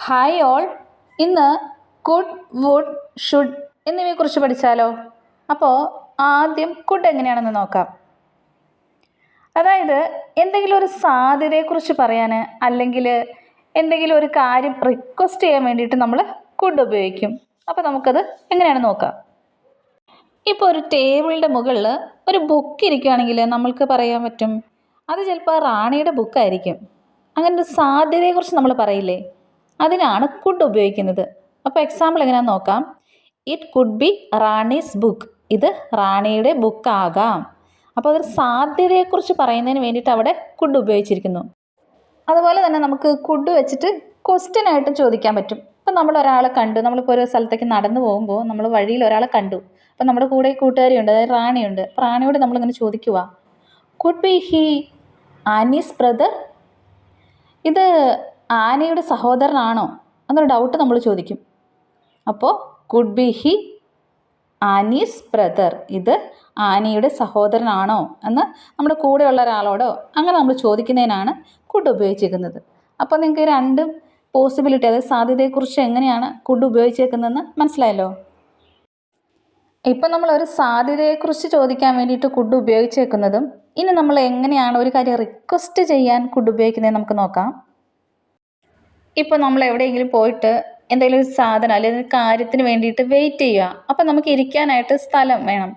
Hi all. ഇന്ന് could, would, should എന്നിവയെക്കുറിച്ച് പഠിച്ചാലോ? അപ്പോൾ ആദ്യം കുഡ് എങ്ങനെയാണെന്ന് നോക്കാം. അതായത് എന്തെങ്കിലും ഒരു സാധ്യതയെക്കുറിച്ച് പറയാൻ അല്ലെങ്കിൽ എന്തെങ്കിലും ഒരു കാര്യം റിക്വസ്റ്റ് ചെയ്യാൻ വേണ്ടിയിട്ട് നമ്മൾ കുഡ് ഉപയോഗിക്കും. അപ്പോൾ നമുക്കത് എങ്ങനെയാണെന്ന് നോക്കാം. ഇപ്പോൾ ഒരു ടേബിളിൻ്റെ മുകളിൽ ഒരു ബുക്ക് ഇരിക്കുകയാണെങ്കിൽ നമ്മൾക്ക് പറയാൻ പറ്റും അത് ചിലപ്പോൾ റാണിയുടെ ബുക്കായിരിക്കും. അങ്ങനെ ഒരു സാധ്യതയെക്കുറിച്ച് നമ്മൾ പറയില്ലേ, അതിനാണ് കുഡ് ഉപയോഗിക്കുന്നത്. അപ്പോൾ എക്സാമ്പിൾ എങ്ങനെയാണെന്ന് നോക്കാം. It could be Rani's book. ഇത് റാണിയുടെ ബുക്കാകാം. അപ്പോൾ അതൊരു സാധ്യതയെക്കുറിച്ച് പറയുന്നതിന് വേണ്ടിയിട്ട് അവിടെ കുഡ് ഉപയോഗിച്ചിരിക്കുന്നു. അതുപോലെ തന്നെ നമുക്ക് കുഡ് വെച്ചിട്ട് ക്വസ്റ്റ്യൻ ആയിട്ടും ചോദിക്കാൻ പറ്റും. ഇപ്പം നമ്മൾ ഒരാളെ കണ്ടു, നമ്മളിപ്പോൾ ഒരു സ്ഥലത്തേക്ക് നടന്നു പോകുമ്പോൾ നമ്മൾ വഴിയിൽ ഒരാളെ കണ്ടു. അപ്പം നമ്മുടെ കൂടെ കൂട്ടുകാരിയുണ്ട്, അതായത് റാണിയുണ്ട്. അപ്പോൾ റാണിയോട് നമ്മളിങ്ങനെ ചോദിക്കുക, could be he Annie's brother? ഇത് ആനയുടെ സഹോദരനാണോ എന്നൊരു ഡൗട്ട് നമ്മൾ ചോദിക്കും. അപ്പോൾ could be he Annie's brother, ഇത് ആനയുടെ സഹോദരനാണോ എന്ന് നമ്മുടെ കൂടെയുള്ള ഒരാളോടോ അങ്ങനെ നമ്മൾ ചോദിക്കുന്നതിനാണ് കുഡ് ഉപയോഗിച്ചിരിക്കുന്നത്. അപ്പോൾ നിങ്ങൾക്ക് ഈ രണ്ട് പോസിബിലിറ്റി, അതായത് സാധ്യതയെക്കുറിച്ച് എങ്ങനെയാണ് കുഡ് ഉപയോഗിച്ചേക്കുന്നതെന്ന് മനസ്സിലായല്ലോ. ഇപ്പം നമ്മളൊരു സാധ്യതയെക്കുറിച്ച് ചോദിക്കാൻ വേണ്ടിയിട്ട് കുഡ് ഉപയോഗിച്ചേക്കുന്നതും ഇനി നമ്മൾ എങ്ങനെയാണ് ഒരു കാര്യം റിക്വസ്റ്റ് ചെയ്യാൻ കുഡ് ഉപയോഗിക്കുന്നത് നമുക്ക് നോക്കാം. ഇപ്പോൾ നമ്മൾ എവിടെയെങ്കിലും പോയിട്ട് എന്തെങ്കിലും ഒരു സാധനം അല്ലെങ്കിൽ ഒരു കാര്യത്തിന് വേണ്ടിയിട്ട് വെയിറ്റ് ചെയ്യുക. അപ്പം നമുക്ക് ഇരിക്കാനായിട്ട് സ്ഥലം വേണം.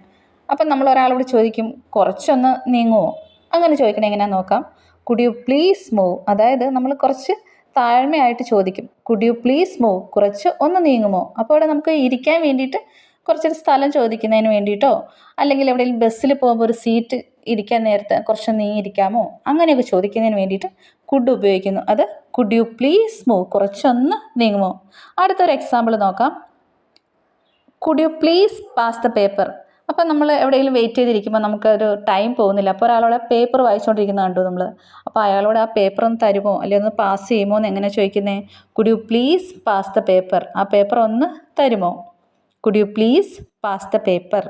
അപ്പം നമ്മൾ ഒരാളോട് ചോദിക്കും, കുറച്ചൊന്ന് നീങ്ങുമോ? അങ്ങനെ ചോദിക്കണേ എങ്ങനെയാണെന്ന് നോക്കാം. Could you please move? അതായത് നമ്മൾ കുറച്ച് താഴ്മയായിട്ട് ചോദിക്കും, കുഡ് യു പ്ലീസ് മൂവ്, കുറച്ച് ഒന്ന് നീങ്ങുമോ? അപ്പോൾ അവിടെ നമുക്ക് ഇരിക്കാൻ വേണ്ടിയിട്ട് കുറച്ചൊരു സ്ഥലം ചോദിക്കുന്നതിന് വേണ്ടിയിട്ടോ അല്ലെങ്കിൽ എവിടെയെങ്കിലും ബസ്സിൽ പോകുമ്പോൾ ഒരു സീറ്റ് ഇരിക്കാൻ നേരത്തെ കുറച്ച് നീങ്ങിയിരിക്കാമോ അങ്ങനെയൊക്കെ ചോദിക്കുന്നതിന് വേണ്ടിയിട്ട് കുഡ് ഉപയോഗിക്കുന്നു. അത് കുഡ് യു പ്ലീസ് മൂവ്, കുറച്ചൊന്ന് നീങ്ങുമോ? അടുത്തൊരു എക്സാമ്പിൾ നോക്കാം. Could you please pass the paper? അപ്പം നമ്മൾ എവിടെയെങ്കിലും വെയിറ്റ് ചെയ്തിരിക്കുമ്പോൾ നമുക്കൊരു ടൈം പോകുന്നില്ല. അപ്പോൾ ഒരാളോട് പേപ്പർ വായിച്ചുകൊണ്ടിരിക്കുന്നത് കണ്ടു നമ്മൾ. അപ്പോൾ അയാളോട് ആ പേപ്പർ ഒന്ന് തരുമോ അല്ലെങ്കിൽ ഒന്ന് പാസ് ചെയ്യുമോ എന്ന് എങ്ങനെ ചോദിക്കുന്നത്? Could you please pass the paper? ആ പേപ്പർ ഒന്ന് തരുമോ? Could you please pass the paper?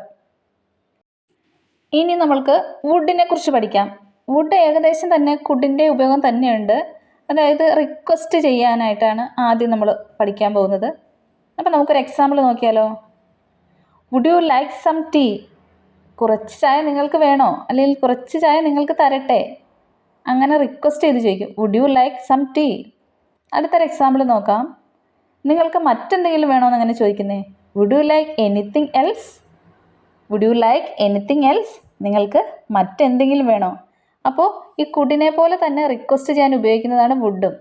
ഇനി നമ്മൾക്ക് വുഡിനെ കുറിച്ച് പഠിക്കാം. വുഡ് ഏകദേശം തന്നെ കുഡിൻ്റെ ഉപയോഗം തന്നെയുണ്ട്. അതായത് റിക്വസ്റ്റ് ചെയ്യാനായിട്ടാണ് ആദ്യം നമ്മൾ പഠിക്കാൻ പോകുന്നത്. അപ്പോൾ നമുക്കൊരു എക്സാമ്പിൾ നോക്കിയാലോ. Would you like some tea? കുറച്ച് ചായ നിങ്ങൾക്ക് വേണോ, അല്ലെങ്കിൽ കുറച്ച് ചായ നിങ്ങൾക്ക് തരട്ടെ? അങ്ങനെ റിക്വസ്റ്റ് ചെയ്ത് ചോദിക്കും, would you like some tea? അടുത്തൊരു എക്സാമ്പിൾ നോക്കാം. നിങ്ങൾക്ക് മറ്റെന്തെങ്കിലും വേണോ എന്നങ്ങനെ ചോദിക്കുന്നേ? Would you like anything else? Would you like anything else? നിങ്ങൾക്ക് മറ്റെന്തെങ്കിലും വേണോ? അപ്പോൾ ഈ കുഡിനെ പോലെ തന്നെ റിക്വസ്റ്റ് ചെയ്യാൻ ഉപയോഗിക്കുന്നതാണ് വുഡും.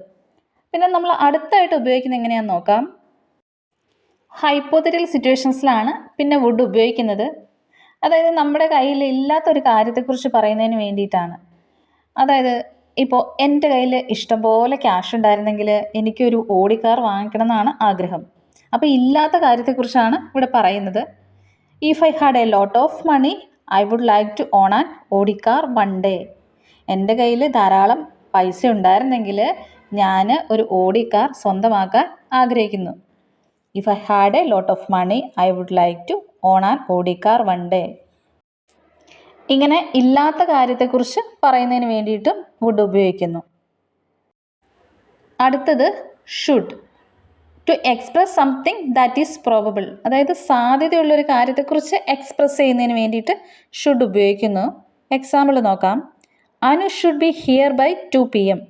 പിന്നെ നമ്മൾ അടുത്തായിട്ട് ഉപയോഗിക്കുന്നത് എങ്ങനെയാണെന്ന് നോക്കാം. ഹൈപ്പോത്തറ്റിക്കൽ സിറ്റുവേഷൻസിലാണ് പിന്നെ വുഡ് ഉപയോഗിക്കുന്നത്. അതായത് നമ്മുടെ കയ്യിൽ ഇല്ലാത്തൊരു കാര്യത്തെക്കുറിച്ച് പറയുന്നതിന് വേണ്ടിയിട്ടാണ്. അതായത് ഇപ്പോൾ എൻ്റെ കയ്യിൽ ഇഷ്ടംപോലെ ക്യാഷ് ഉണ്ടായിരുന്നെങ്കിൽ എനിക്കൊരു ഓടി കാർ വാങ്ങിക്കണം എന്നാണ് ആഗ്രഹം. അപ്പോൾ ഇല്ലാത്ത കാര്യത്തെക്കുറിച്ചാണ് ഇവിടെ പറയുന്നത്. If I had a lot of money I would like to own an Audi car one day. എൻ്റെ കയ്യിൽ ധാരാളം പൈസ ഉണ്ടായിരുന്നെങ്കിൽ ഞാൻ ഒരു ഓടി കാർ സ്വന്തമാക്കാൻ ആഗ്രഹിക്കുന്നു. If I had a lot of money I would like to own an Audi car one day. ഇങ്ങനെ ഇല്ലാത്ത കാര്യത്തെക്കുറിച്ച് പറയുന്നതിന് വേണ്ടിയിട്ടും വുഡ് ഉപയോഗിക്കുന്നു. അടുത്തത് should. To express something that is probable. അതായത് സാധ്യതയുള്ളൊരു കാര്യത്തെക്കുറിച്ച് എക്സ്പ്രസ് ചെയ്യുന്നതിന് വേണ്ടിയിട്ട് ഷുഡ് ഉപയോഗിക്കുന്നു. എക്സാമ്പിൾ നോക്കാം. Anu should be here by 2 PM.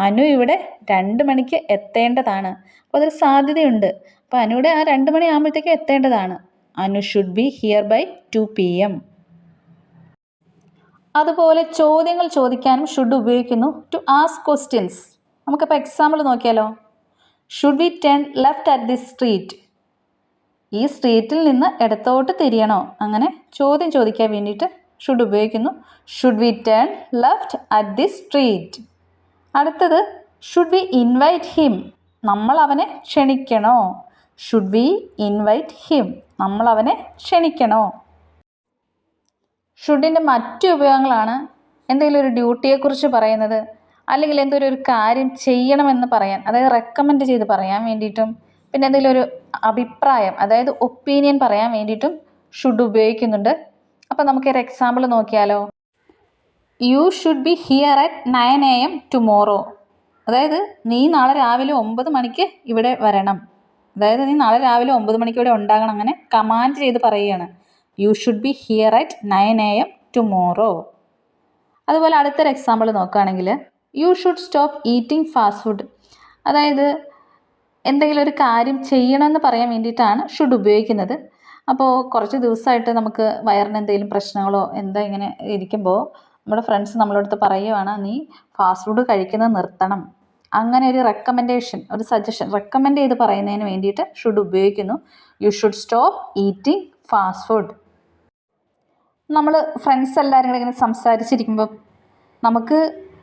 Anu ഇവിടെ 2 മണിക്ക് എത്തേണ്ടതാണ്. അപ്പോൾ അതൊരു സാധ്യതയുണ്ട്. അപ്പോൾ അനുവിടെ ആ 2 മണി ആകുമ്പോഴത്തേക്ക് എത്തേണ്ടതാണ്. Anu should be here by 2 PM. അതുപോലെ ചോദ്യങ്ങൾ ചോദിക്കാനും ഷുഡ് ഉപയോഗിക്കുന്നു. To ask questions. നമുക്കിപ്പോൾ എക്സാമ്പിൾ നോക്കിയാലോ. Should we turn left at this street? ഈ സ്ട്രീറ്റിൽ നിന്ന് ഇടത്തോട്ട് തിരിയണോ? അങ്ങനെ ചോദ്യം ചോദിക്കാൻ വേണ്ടിയിട്ട് ഷുഡ് ഉപയോഗിക്കുന്നു. Should we turn left at this street. അടുത്തത് ഷുഡ് വി ഇൻവൈറ്റ് ഹിം? നമ്മൾ അവനെ ക്ഷണിക്കണോ? Should we invite him? നമ്മൾ അവനെ ക്ഷണിക്കണോ? ഷുഡിൻ്റെ മറ്റു ഉപയോഗങ്ങളാണ് എന്തെങ്കിലും ഒരു ഡ്യൂട്ടിയെക്കുറിച്ച് പറയുന്നത്, അല്ലെങ്കിൽ എന്തെങ്കിലും ഒരു കാര്യം ചെയ്യണമെന്ന് പറയാൻ, അതായത് റെക്കമെൻഡ് ചെയ്ത് പറയാൻ വേണ്ടിയിട്ടും, പിന്നെ എന്തെങ്കിലും ഒരു അഭിപ്രായം, അതായത് ഒപ്പീനിയൻ പറയാൻ വേണ്ടിയിട്ടും ഷുഡ് ഉപയോഗിക്കുന്നുണ്ട്. അപ്പോൾ നമുക്കൊരു എക്സാമ്പിൾ നോക്കിയാലോ. You should be here at 9 AM tomorrow. അതായത് നീ നാളെ രാവിലെ 9 മണിക്ക് ഇവിടെ വരണം, അതായത് നീ നാളെ രാവിലെ 9 മണിക്ക് ഇവിടെ ഉണ്ടാകണം, അങ്ങനെ കമാൻഡ് ചെയ്ത് പറയുകയാണ്. You should be here at 9 AM tomorrow. അതുപോലെ അടുത്തൊരു എക്സാമ്പിൾ നോക്കുകയാണെങ്കിൽ U should stop eating fast food. അതായത് എന്തെങ്കിലും ഒരു കാര്യം ചെയ്യണമെന്ന് പറയാൻ വേണ്ടിയിട്ടാണ് ഷുഡ് ഉപയോഗിക്കുന്നത്. അപ്പോൾ കുറച്ച് ദിവസമായിട്ട് നമുക്ക് വയറിന് എന്തെങ്കിലും പ്രശ്നങ്ങളോ ഇങ്ങനെ ഇരിക്കുമ്പോൾ നമ്മുടെ ഫ്രണ്ട്സ് നമ്മളടുത്ത് പറയുവാണ് നീ ഫാസ്റ്റ് ഫുഡ് കഴിക്കുന്നത് നിർത്തണം. അങ്ങനെ ഒരു റെക്കമെൻഡേഷൻ, ഒരു സജഷൻ റെക്കമെൻഡ് ചെയ്ത് പറയുന്നതിന് വേണ്ടിയിട്ട് ഷുഡ് ഉപയോഗിക്കുന്നു. You should stop eating fast food. നമ്മൾ ഫ്രണ്ട്സ് എല്ലാവരും കൂടെ ഇങ്ങനെ സംസാരിച്ചിരിക്കുമ്പോൾ നമുക്ക്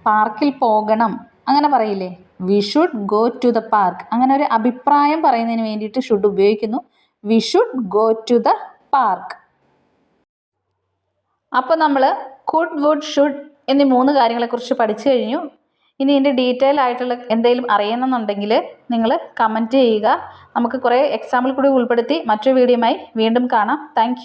പാർക്കിൽ പോകണം അങ്ങനെ പറയില്ലേ, we should go to the park. അങ്ങനെ ഒരു അഭിപ്രായം പറയുന്നതിന് വേണ്ടിയിട്ട് ഷുഡ് ഉപയോഗിക്കുന്നു. We should go to the park. അപ്പോൾ നമ്മൾ കുഡ്, വുഡ്, ഷുഡ് എന്നീ 3 കാര്യങ്ങളെക്കുറിച്ച് പഠിച്ചു കഴിഞ്ഞു. ഇനി ഇതിൻ്റെ ഡീറ്റെയിൽ ആയിട്ടുള്ള എന്തെങ്കിലും അറിയണമെന്നുണ്ടെങ്കിൽ നിങ്ങൾ കമൻറ്റ് ചെയ്യുക. നമുക്ക് കുറേ എക്സാമ്പിൾ കൂടി ഉൾപ്പെടുത്തി മറ്റൊരു വീഡിയോയുമായി വീണ്ടും കാണാം. താങ്ക്